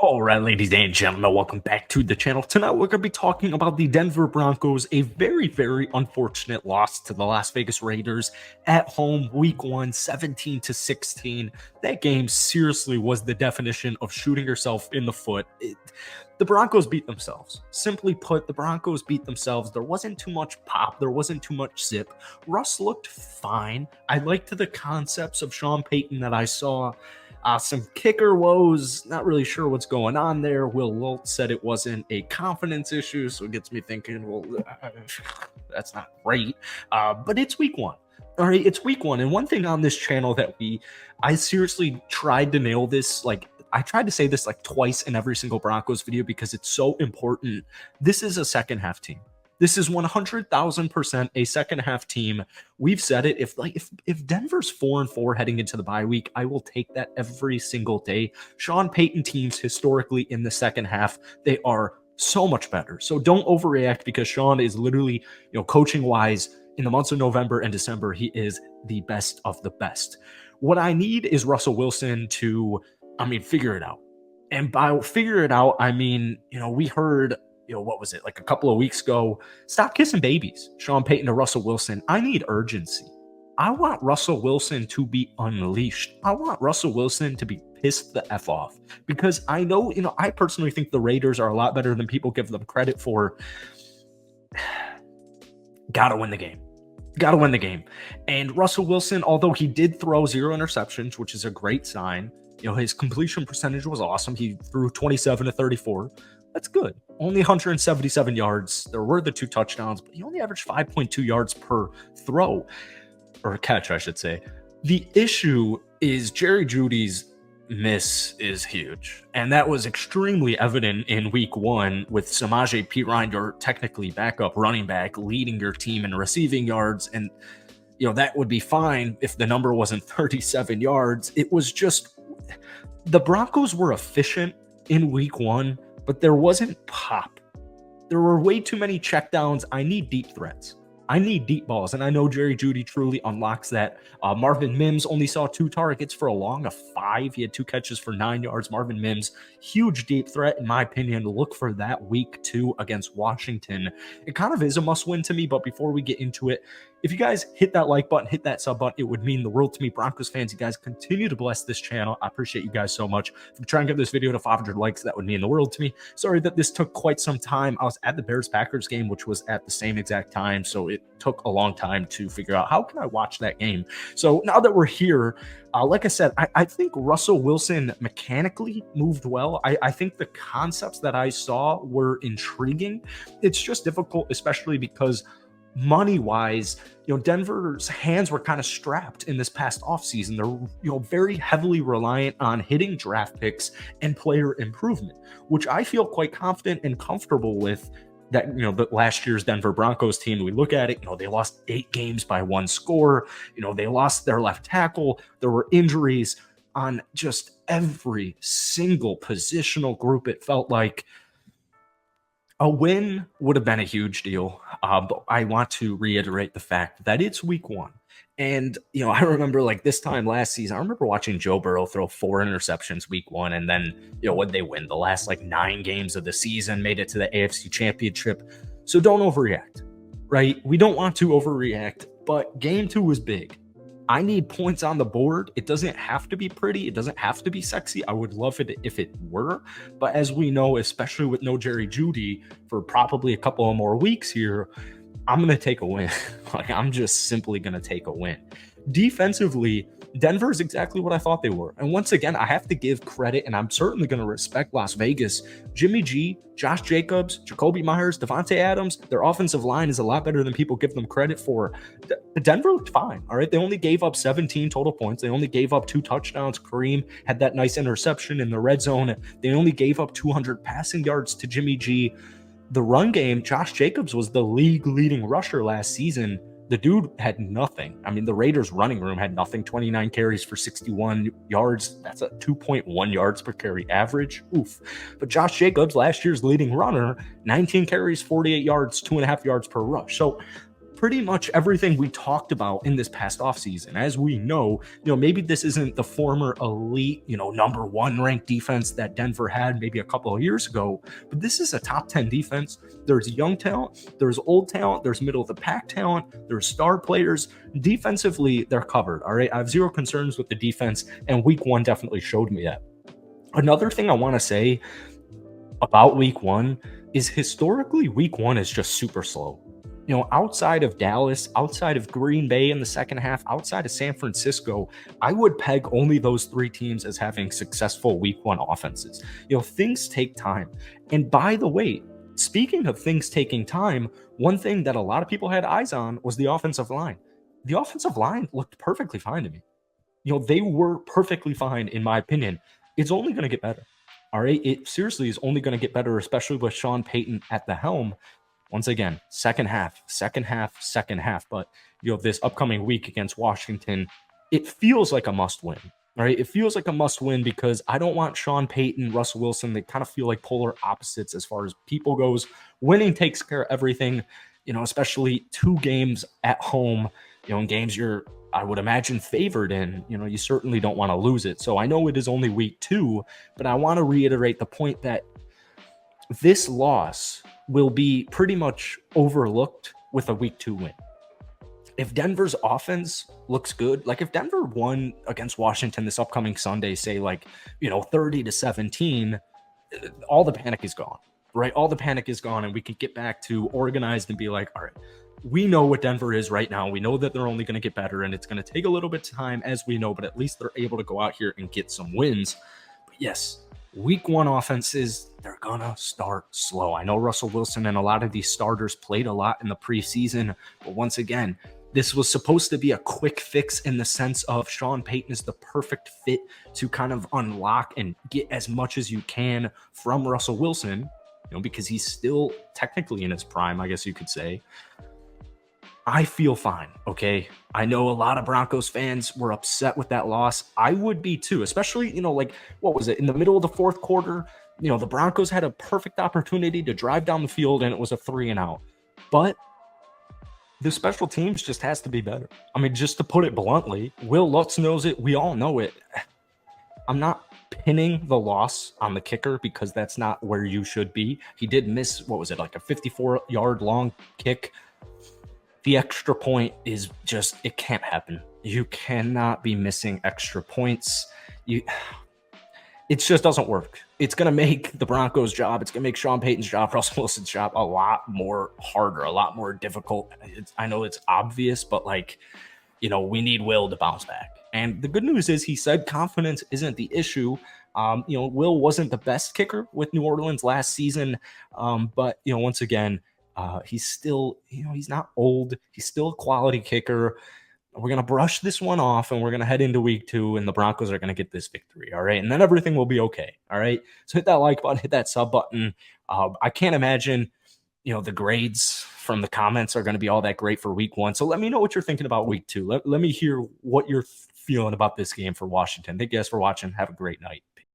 All right, ladies and gentlemen, welcome back to the channel. Tonight, we're going to be talking about the Denver Broncos, a very, very unfortunate loss to the Las Vegas Raiders at home, week 1, 17-16. That game seriously was the definition of shooting yourself in the foot. The Broncos beat themselves. Simply put, the Broncos beat themselves. There wasn't too much pop. There wasn't too much zip. Russ looked fine. I liked the concepts of Sean Payton that I saw. Some kicker woes, not really sure what's going on there. Will Wilt said it wasn't a confidence issue, so it gets me thinking, well, that's not great. But it's week 1. All right, it's week 1. And one thing on this channel that I seriously tried to nail this, I tried to say this like twice in every single Broncos video because it's so important. This is a second half team. This is 100,000% a second half team. We've said it. If Denver's 4-4 heading into the bye week, I will take that every single day. Sean Payton teams historically in the second half, they are so much better. So don't overreact because Sean is literally, coaching wise in the months of November and December, he is the best of the best. What I need is Russell Wilson to, figure it out. And by figure it out, we heard, what was it, like a couple of weeks ago, stop kissing babies, Sean Payton to Russell Wilson. I need urgency. I want Russell Wilson to be unleashed. I want Russell Wilson to be pissed the F off because I know, I personally think the Raiders are a lot better than people give them credit for. Gotta win the game. Gotta win the game. And Russell Wilson, although he did throw 0 interceptions, which is a great sign, his completion percentage was awesome. He threw 27 to 34. That's good. Only 177 yards. There were the 2 touchdowns, but he only averaged 5.2 yards per throw, or catch, I should say. The issue is Jerry Jeudy's miss is huge, and that was extremely evident in week 1 with Samaje Perine, your technically backup running back, leading your team in receiving yards, and that would be fine if the number wasn't 37 yards. It was just the Broncos were efficient in week 1, but there wasn't pop. There were way too many checkdowns. I need deep threats. I need deep balls, and I know Jerry Jeudy truly unlocks that. Marvin Mims only saw 2 targets for a long of 5. He had 2 catches for 9 yards. Marvin Mims, huge deep threat, in my opinion. Look for that week 2 against Washington. It kind of is a must-win to me, but before we get into it, if you guys hit that like button, hit that sub button, it would mean the world to me. Broncos fans, you guys continue to bless this channel. I appreciate you guys so much. If we try and get this video to 500 likes, that would mean the world to me. Sorry that this took quite some time. I was at the Bears-Packers game, which was at the same exact time, so it took a long time to figure out how can I watch that game. So now that we're here, like I said, I think Russell Wilson mechanically moved well. I think the concepts that I saw were intriguing. It's just difficult, especially because money-wise, Denver's hands were kind of strapped in this past offseason. They're, very heavily reliant on hitting draft picks and player improvement, which I feel quite confident and comfortable with. That, the last year's Denver Broncos team, we look at it, they lost 8 games by 1 score. They lost their left tackle. There were injuries on just every single positional group. It felt like a win would have been a huge deal. But I want to reiterate the fact that it's week 1. And, I remember this time last season, I remember watching Joe Burrow throw 4 interceptions week 1. And then, what they win? The last 9 games of the season, made it to the AFC Championship. So don't overreact, right? We don't want to overreact, but game 2 was big. I need points on the board. It doesn't have to be pretty. It doesn't have to be sexy. I would love it if it were. But as we know, especially with no Jerry Jeudy for probably a couple of more weeks here, I'm going to take a win. I'm just simply going to take a win. Defensively, Denver is exactly what I thought they were. And once again, I have to give credit, and I'm certainly going to respect Las Vegas. Jimmy G, Josh Jacobs, Jacoby Myers, Devontae Adams, their offensive line is a lot better than people give them credit for. Denver looked fine, all right? They only gave up 17 total points. They only gave up 2 touchdowns. Kareem had that nice interception in the red zone. They only gave up 200 passing yards to Jimmy G. The run game, Josh Jacobs was the league leading rusher last season. The dude had nothing. The Raiders running room had nothing. 29 carries for 61 yards. That's a 2.1 yards per carry average. Oof. But Josh Jacobs, last year's leading runner, 19 carries, 48 yards, 2.5 yards per rush. So pretty much everything we talked about in this past offseason. As we know, maybe this isn't the former elite, number one ranked defense that Denver had maybe a couple of years ago, but this is a top 10 defense. There's young talent, there's old talent, there's middle of the pack talent, there's star players. Defensively, they're covered. All right. I have zero concerns with the defense, and week one definitely showed me that. Another thing I want to say about week one is historically, week one is just super slow. Outside of Dallas, outside of Green Bay in the second half, outside of San Francisco, I would peg only those three teams as having successful week one offenses. Things take time. And by the way, speaking of things taking time, one thing that a lot of people had eyes on was the offensive line. The offensive line looked perfectly fine to me. They were perfectly fine, in my opinion. It's only going to get better. All right. It seriously is only going to get better, especially with Sean Payton at the helm. Once again, second half. But, this upcoming week against Washington, it feels like a must win. All right. It feels like a must win because I don't want Sean Payton, Russell Wilson. They kind of feel like polar opposites as far as people goes. Winning takes care of everything, especially 2 games at home, in games I would imagine favored in, you certainly don't want to lose it. So I know it is only week 2, but I want to reiterate the point that this loss will be pretty much overlooked with a week 2 win. If Denver's offense looks good, like if Denver won against Washington this upcoming Sunday, say 30-17, all the panic is gone, right? All the panic is gone, and we can get back to organized and be like, all right, we know what Denver is right now. We know that they're only going to get better, and it's going to take a little bit of time, as we know, but at least they're able to go out here and get some wins. But yes, week 1 offenses, they're going to start slow. I know Russell Wilson and a lot of these starters played a lot in the preseason, but once again, this was supposed to be a quick fix in the sense of Sean Payton is the perfect fit to kind of unlock and get as much as you can from Russell Wilson, because he's still technically in his prime, I guess you could say. I feel fine, okay? I know a lot of Broncos fans were upset with that loss. I would be too, especially, what was it? In the middle of the fourth quarter, the Broncos had a perfect opportunity to drive down the field, and it was a 3-and-out. But the special teams just has to be better. I mean, just to put it bluntly, Will Lutz knows it. We all know it. I'm not pinning the loss on the kicker because that's not where you should be. He did miss, what was it, like a 54-yard long kick. The extra point is just, it can't happen. You cannot be missing extra points. It just doesn't work. It's going to make the Broncos' job, it's going to make Sean Payton's job, Russell Wilson's job a lot more harder, a lot more difficult. I know it's obvious, but we need Will to bounce back. And the good news is he said confidence isn't the issue. Will wasn't the best kicker with New Orleans last season. But once again, he's still, he's not old. He's still a quality kicker. We're going to brush this one off, and we're going to head into week 2, and the Broncos are going to get this victory. All right. And then everything will be okay. All right. So hit that like button, hit that sub button. I can't imagine, the grades from the comments are going to be all that great for week 1. So let me know what you're thinking about week 2. Let me hear what you're feeling about this game for Washington. Thank you guys for watching. Have a great night.